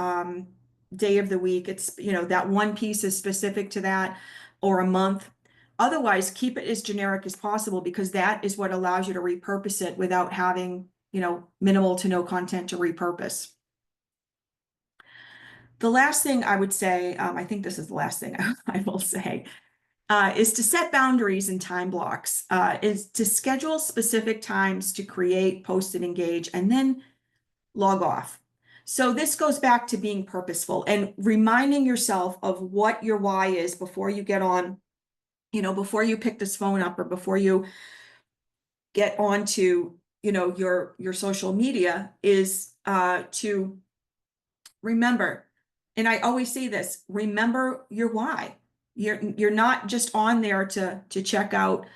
day of the week. It's, that one piece is specific to that or a month. Otherwise, keep it as generic as possible because that is what allows you to repurpose it without having, minimal to no content to repurpose. The last thing I would say, I think this is the last thing I will say, is to set boundaries and time blocks, is to schedule specific times to create, post, and engage, and then log off. So this goes back to being purposeful and reminding yourself of what your why is before you get on, before you pick this phone up or before you get onto, your social media is to remember. And I always say this, remember your why. You're not just on there to check out,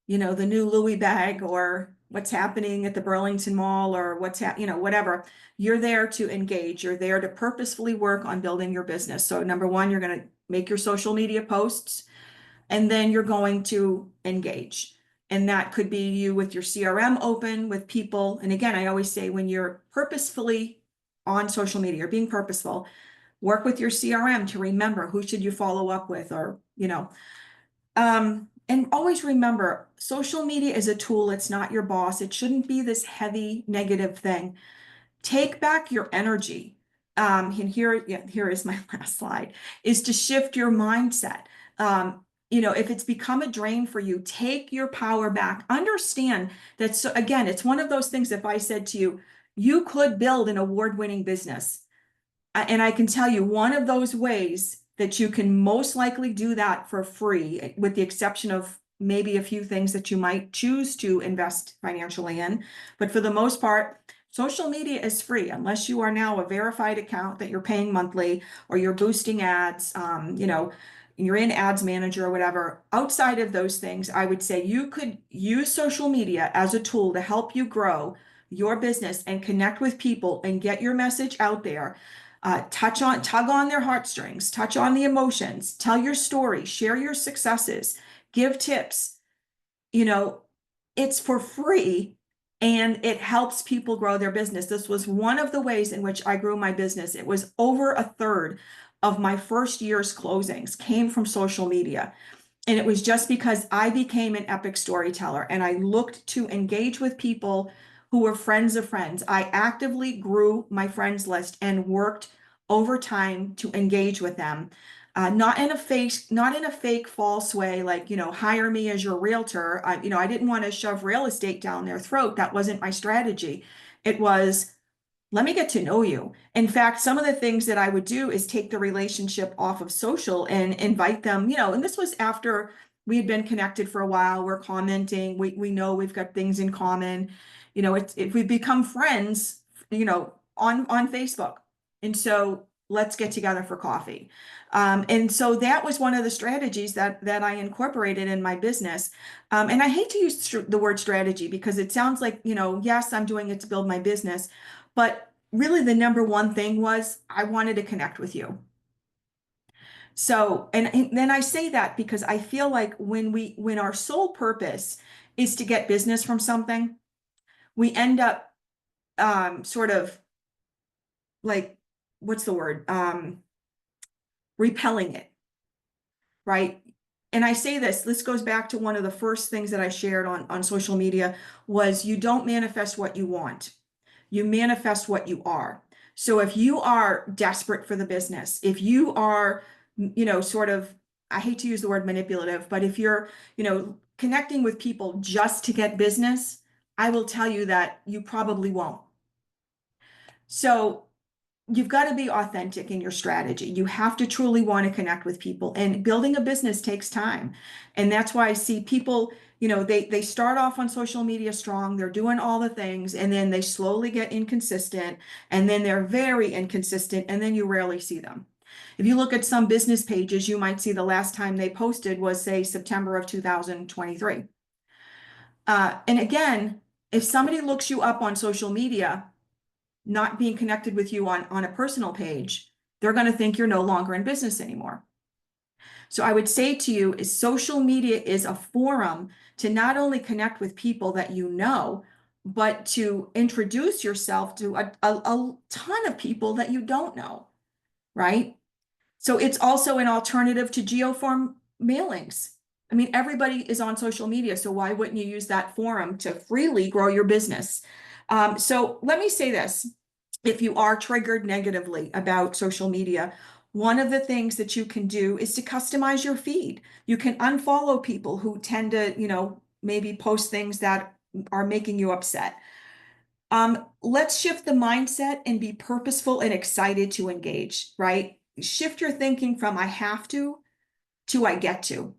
the new Louis bag or what's happening at the Burlington Mall or whatever. You're there to engage. You're there to purposefully work on building your business. So number one, you're going to make your social media posts and then you're going to engage. And that could be you with your CRM open with people. And again, I always say when you're purposefully on social media, you're being purposeful, work with your CRM to remember who should you follow up with or, and always remember, social media is a tool. It's not your boss. It shouldn't be this heavy negative thing. Take back your energy. And here is my last slide, is to shift your mindset. If it's become a drain for you, take your power back. Understand that, so again, it's one of those things, if I said to you, you could build an award-winning business. And I can tell you one of those ways that you can most likely do that for free, with the exception of maybe a few things that you might choose to invest financially in. But for the most part, social media is free unless you are now a verified account that you're paying monthly or you're boosting ads, you're in Ads Manager or whatever. Outside of those things, I would say you could use social media as a tool to help you grow your business and connect with people and get your message out there. Tug on their heartstrings, touch on the emotions, tell your story, share your successes, give tips. It's for free and it helps people grow their business. This was one of the ways in which I grew my business. It was over a third of my first year's closings came from social media. And it was just because I became an epic storyteller and I looked to engage with people who were friends of friends. I actively grew my friends list and worked overtime to engage with them. Not in a fake false way, like, hire me as your realtor. I didn't want to shove real estate down their throat. That wasn't my strategy. It was, let me get to know you. In fact, some of the things that I would do is take the relationship off of social and invite them, and this was after we had been connected for a while. We're commenting, we know we've got things in common. If we become friends, on Facebook. And so let's get together for coffee. And so that was one of the strategies that I incorporated in my business. And I hate to use the word strategy because it sounds like, yes, I'm doing it to build my business. But really the number one thing was I wanted to connect with you. So, and then I say that because I feel like when our sole purpose is to get business from something, we end up sort of like, what's the word? Repelling it, right? And I say this goes back to one of the first things that I shared on social media was you don't manifest what you want. You manifest what you are. So if you are desperate for the business, if you are, sort of, I hate to use the word manipulative, but if you're, connecting with people just to get business, I will tell you that you probably won't. So you've got to be authentic in your strategy. You have to truly want to connect with people, and building a business takes time. And that's why I see people, they start off on social media strong, they're doing all the things, and then they slowly get inconsistent, and then they're very inconsistent, and then you rarely see them. If you look at some business pages, you might see the last time they posted was, say, September of 2023. And again, if somebody looks you up on social media, not being connected with you on a personal page, they're going to think you're no longer in business anymore. So I would say to you is social media is a forum to not only connect with people that you know, but to introduce yourself to a ton of people that you don't know, right? So it's also an alternative to geoform mailings. I mean, everybody is on social media, so why wouldn't you use that forum to freely grow your business? So let me say this. If you are triggered negatively about social media, one of the things that you can do is to customize your feed. You can unfollow people who tend to, maybe post things that are making you upset. Let's shift the mindset and be purposeful and excited to engage, right? Shift your thinking from I have to I get to.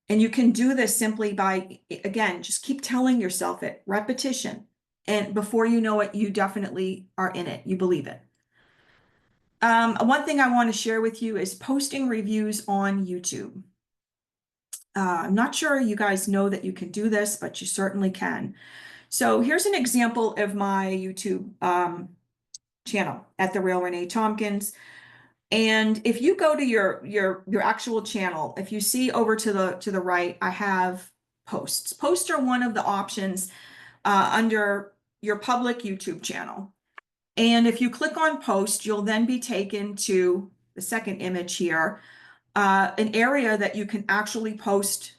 And you can do this simply by, again, just keep telling yourself it, repetition. And before you know it, you definitely are in it. You believe it. One thing I want to share with you is posting reviews on YouTube. I'm not sure you guys know that you can do this, but you certainly can. So here's an example of my YouTube channel at The Real Renee Tompkins. And if you go to your actual channel, if you see over to the right, I have posts. Posts are one of the options under your public YouTube channel. And if you click on post, you'll then be taken to the second image here, an area that you can actually post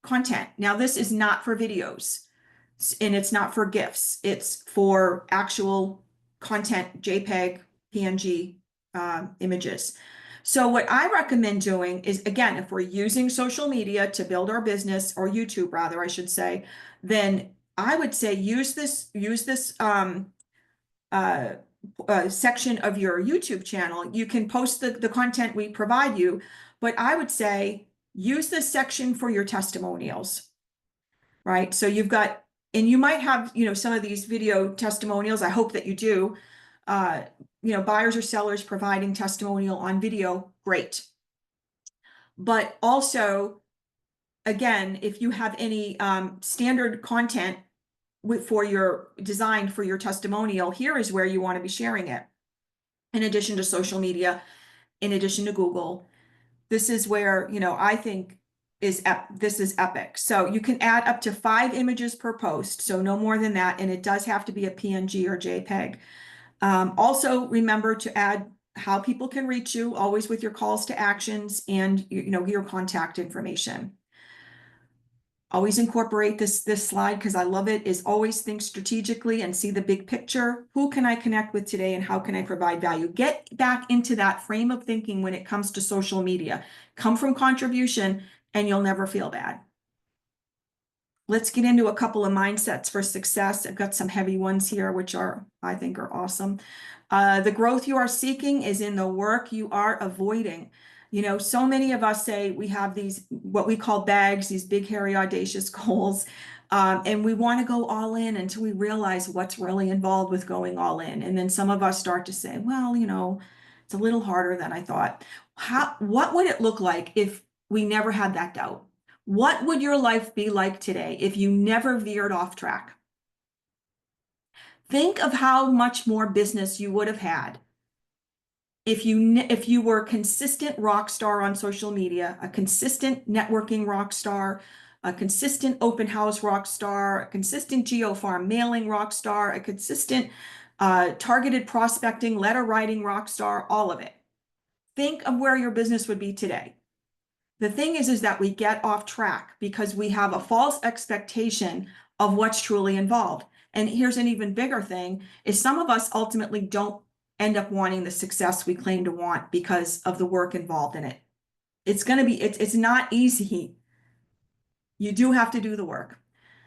content. Now, this is not for videos and it's not for GIFs. It's for actual content, JPEG, PNG images. So what I recommend doing is, again, if we're using social media to build our business, or YouTube rather, I should say, then I would say use this section of your YouTube channel. You can post the content we provide you, but I would say use this section for your testimonials, right? So you've got, and you might have, some of these video testimonials. I hope that you do. Buyers or sellers providing testimonial on video, great. But also, again, if you have any standard content for your designed for your testimonial, here is where you want to be sharing it. In addition to social media, in addition to Google, this is where, I think this is epic. So you can add up to 5 images per post, so no more than that, and it does have to be a PNG or JPEG. Also, remember to add how people can reach you, always with your calls to actions and your contact information. Always incorporate this slide because I love it, is always think strategically and see the big picture. Who can I connect with today and how can I provide value? Get back into that frame of thinking when it comes to social media. Come from contribution and you'll never feel bad. Let's get into a couple of mindsets for success. I've got some heavy ones here, which I think are awesome. The growth you are seeking is in the work you are avoiding. So many of us say we have these, what we call bags, these big, hairy, audacious goals. And we want to go all in until we realize what's really involved with going all in. And then some of us start to say, well, it's a little harder than I thought. What would it look like if we never had that doubt? What would your life be like today if you never veered off track? Think of how much more business you would have had if you were a consistent rock star on social media, a consistent networking rock star, a consistent open house rock star, a consistent geofarm mailing rock star, a consistent targeted prospecting, letter writing rock star, all of it. Think of where your business would be today. The thing is that we get off track because we have a false expectation of what's truly involved. And here's an even bigger thing, is some of us ultimately don't end up wanting the success we claim to want because of the work involved in it. It's not easy. You do have to do the work.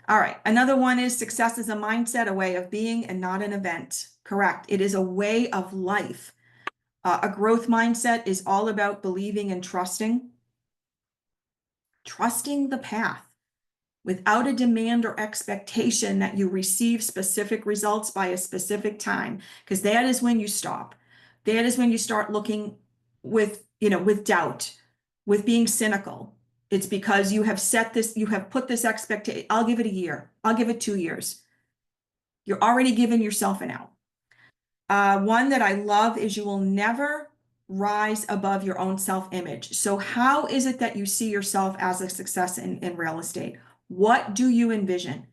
All right. Another one is success is a mindset, a way of being, and not an event. Correct. It is a way of life. A growth mindset is all about believing and trusting the path without a demand or expectation that you receive specific results by a specific time, because that is when you stop. That is when you start looking with doubt, with being cynical. It's because you have put this expectation. I'll give it a year. I'll give it 2 years. You're already giving yourself an out. One that I love is you will never rise above your own self-image. So how is it that you see yourself as a success in real estate? What do you envision?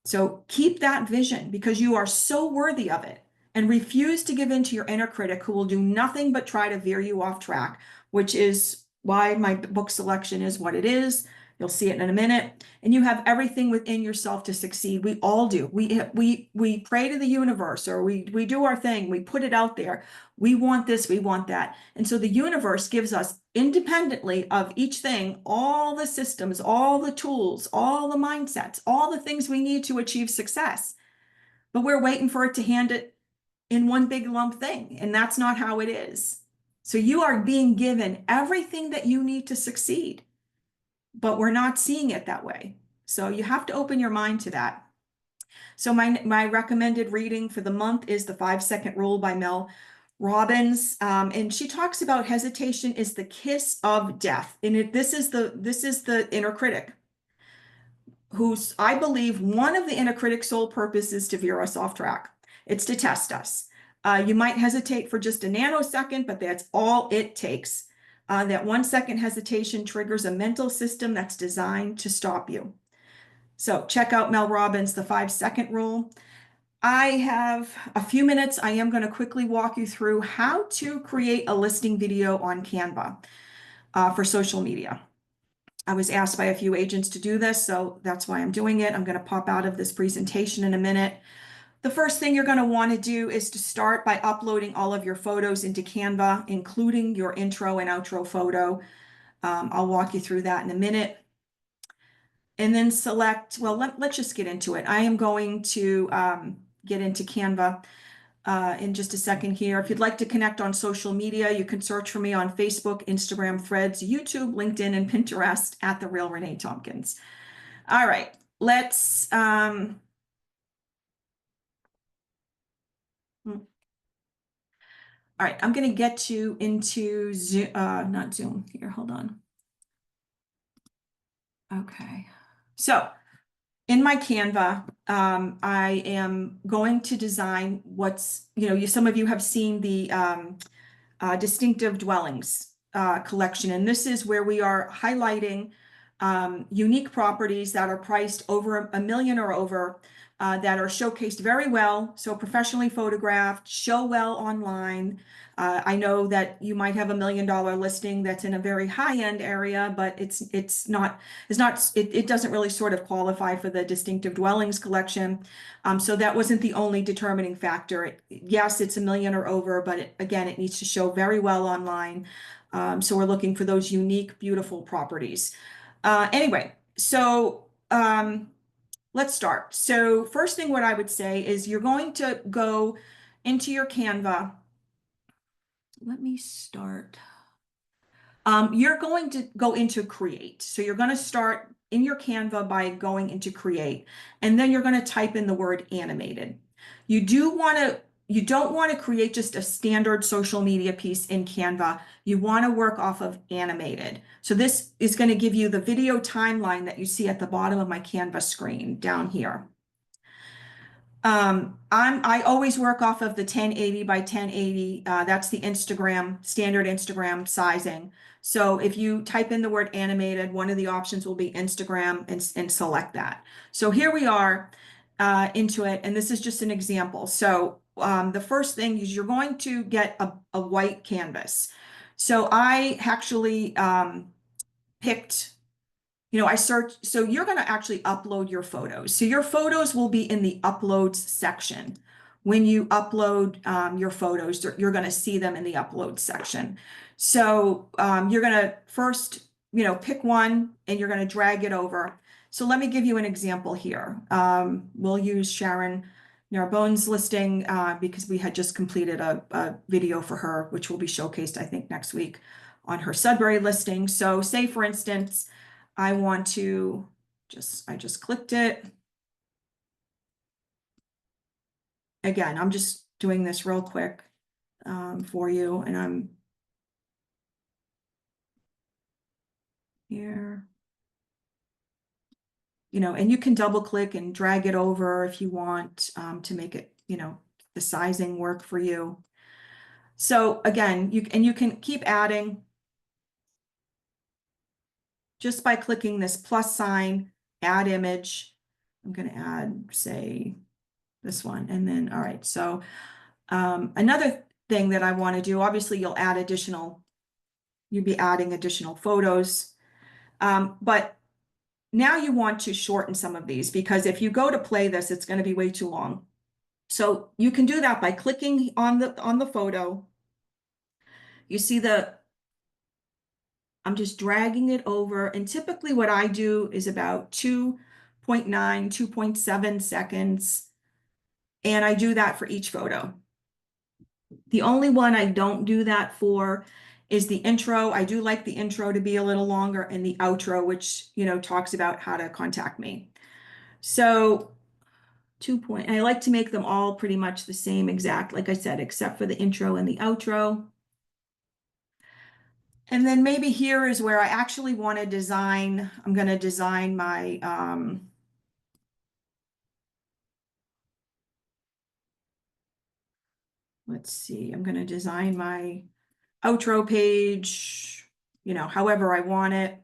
So keep that vision because you are so worthy of it, and refuse to give in to your inner critic who will do nothing but try to veer you off track, which is why my book selection is what it is. You'll see it in a minute. And you have everything within yourself to succeed. We all do. We pray to the universe, or we do our thing. We put it out there. We want this, we want that. And so the universe gives us, independently of each thing, all the systems, all the tools, all the mindsets, all the things we need to achieve success. But we're waiting for it to hand it in one big lump thing. And that's not how it is. So you are being given everything that you need to succeed, but we're not seeing it that way. So you have to open your mind to that. So my recommended reading for the month is The 5-Second Rule by Mel Robbins. And she talks about hesitation is the kiss of death. And this is the inner critic, who's, I believe, one of the inner critic's sole purpose is to veer us off track. It's to test us. You might hesitate for just a nanosecond, but that's all it takes. That 1 second hesitation triggers a mental system that's designed to stop you. So check out Mel Robbins, The 5-Second Rule. I have a few minutes. I am going to quickly walk you through how to create a listing video on Canva for social media. I was asked by a few agents to do this, so that's why I'm doing it. I'm going to pop out of this presentation in a minute. The first thing you're going to want to do is to start by uploading all of your photos into Canva, including your intro and outro photo. I'll walk you through that in a minute. And then select, well, let's just get into it. I am going to get into Canva in just a second here. If you'd like to connect on social media, you can search for me on Facebook, Instagram, Threads, YouTube, LinkedIn, and Pinterest at The Real Renee Tompkins. All right, let's, all right, I'm going to get you into Zoom, not Zoom here, hold on. Okay, so in my Canva, I am going to design what's, some of you have seen the distinctive dwellings collection. And this is where we are highlighting unique properties that are priced over $1 million or over, that are showcased very well. So professionally photographed, show well online. I know that you might have $1 million listing that's in a very high-end area, but it doesn't really sort of qualify for the distinctive dwellings collection. So that wasn't the only determining factor. Yes, it's $1 million or over, but again, it needs to show very well online. So we're looking for those unique, beautiful properties. Anyway, so let's start. So first thing, what I would say is you're going to go into your Canva. Let me start. You're going to go into Create. So you're going to start in your Canva by going into Create, and then you're going to type in the word animated. You don't want to create just a standard social media piece in Canva. You want to work off of animated. So this is going to give you the video timeline that you see at the bottom of my Canva screen down here. I always work off of the 1080 by 1080. That's the standard Instagram sizing. So if you type in the word animated, one of the options will be Instagram, and select that. So here we are into it, and this is just an example. So the first thing is you're going to get a white canvas. So I actually picked, I searched, so you're going to actually upload your photos. So your photos will be in the uploads section. When you upload your photos, you're going to see them in the upload section. So you're going to first, pick one, and you're going to drag it over. So let me give you an example here. We'll use Sharon Narbone's listing because we had just completed a video for her, which will be showcased, I think, next week on her Sudbury listing. So say, for instance, I want to I just clicked it. Again, I'm just doing this real quick for you, and I'm here. And you can double click and drag it over if you want to make it, the sizing work for you. So again, you can keep adding just by clicking this plus sign, add image. I'm going to add, say, this one. And then, all right. So another thing that I want to do, obviously you'll be adding additional photos. But now you want to shorten some of these, because if you go to play this, it's going to be way too long. So you can do that by clicking on the photo. You see I'm just dragging it over. And typically what I do is about 2.9, 2.7 seconds. And I do that for each photo. The only one I don't do that for is the intro. I do like the intro to be a little longer, and the outro, which, talks about how to contact me. So I like to make them all pretty much the same exact, like I said, except for the intro and the outro. And then maybe here is where I actually want to design. I'm going to design my, let's see, I'm going to design my outro page, however I want it.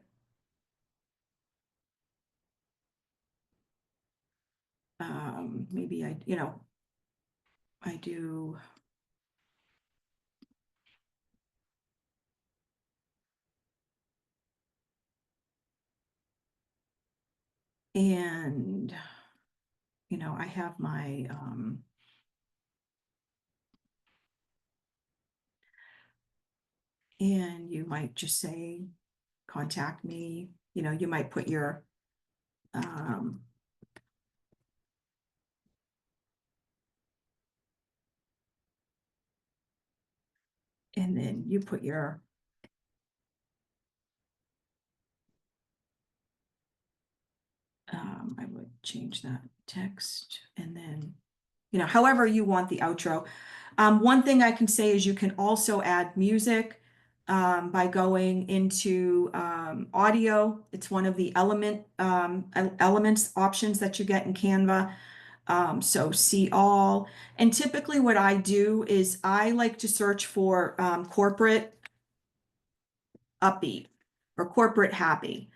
Maybe I do. And, I have my, and you might just say, contact me, you might put your, and then you put your, I would change that text, and then, however you want the outro. One thing I can say is you can also add music by going into audio. It's one of the elements options that you get in Canva. So see all. And typically what I do is I like to search for corporate upbeat or corporate happy.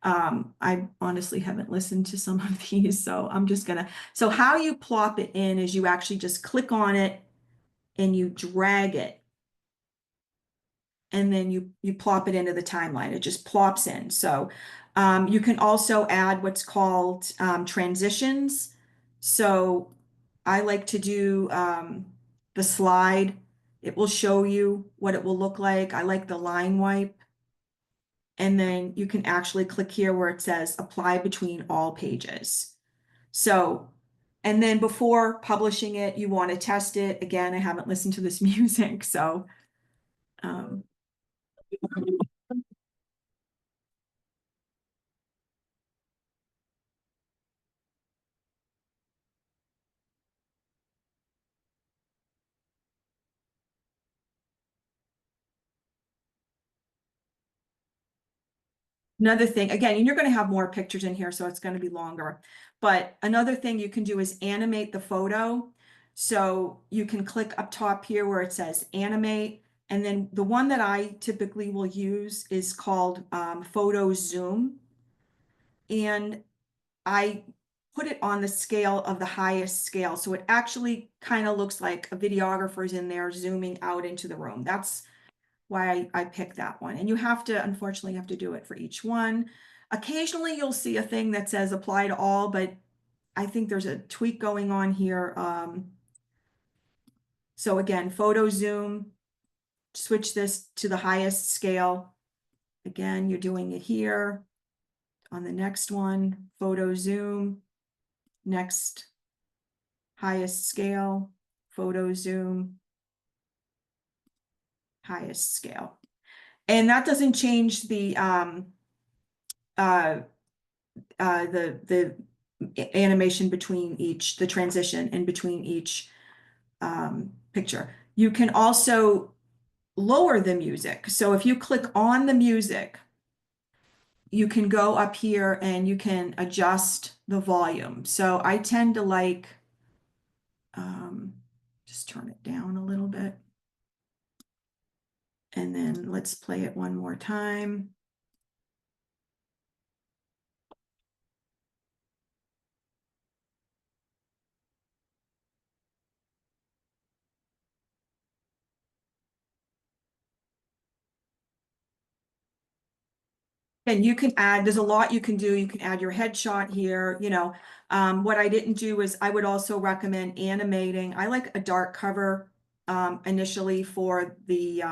I honestly haven't listened to some of these, so I'm just gonna, so how you plop it in is you actually just click on it and you drag it. And then you plop it into the timeline. It just plops in. So you can also add what's called transitions. So I like to do the slide. It will show you what it will look like. I like the line wipe. And then you can actually click here where it says apply between all pages. So, and then before publishing it, you want to test it. Again, I haven't listened to this music, so. Another thing, again, and you're going to have more pictures in here, so it's going to be longer. But another thing you can do is animate the photo. So you can click up top here where it says animate. And then the one that I typically will use is called photo zoom. And I put it on the scale of the highest scale. So it actually kind of looks like a videographer's in there zooming out into the room. That's why I picked that one. And you have to, unfortunately, have to do it for each one. Occasionally you'll see a thing that says apply to all, but I think there's a tweak going on here. So again, photo zoom, switch this to the highest scale. Again, you're doing it here. On the next one, photo zoom, next highest scale, photo zoom, highest scale. And that doesn't change the the animation between each, the transition in between each picture. You can also lower the music. So if you click on the music, you can go up here and you can adjust the volume. So I tend to like, Just turn it down a little bit. And then let's play it one more time. And you can add, there's a lot you can do. You can add your headshot here, you know. What I didn't do is I would also recommend animating. I like a dark cover initially for the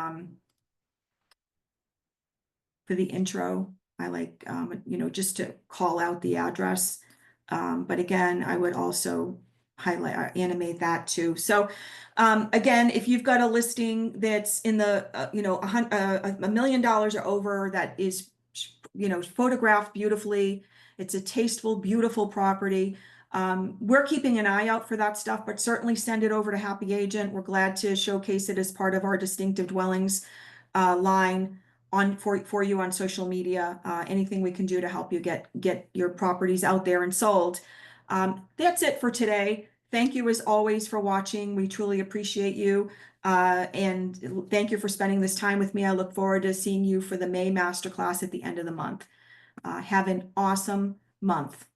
intro. I like, you know, just to call out the address. But again, I would also highlight or animate that too. So again, if you've got a listing that's in the, you know, $1 million or over that is, you know, photographed beautifully, it's a tasteful, beautiful property. We're keeping an eye out for that stuff, but certainly send it over to Happy Agent. We're glad to showcase it as part of our distinctive dwellings line on for you on social media. Anything we can do to help you get your properties out there and sold. That's it for today. Thank you as always for watching. We truly appreciate you. And thank you for spending this time with me. I look forward to seeing you for the May Masterclass at the end of the month. Have an awesome month.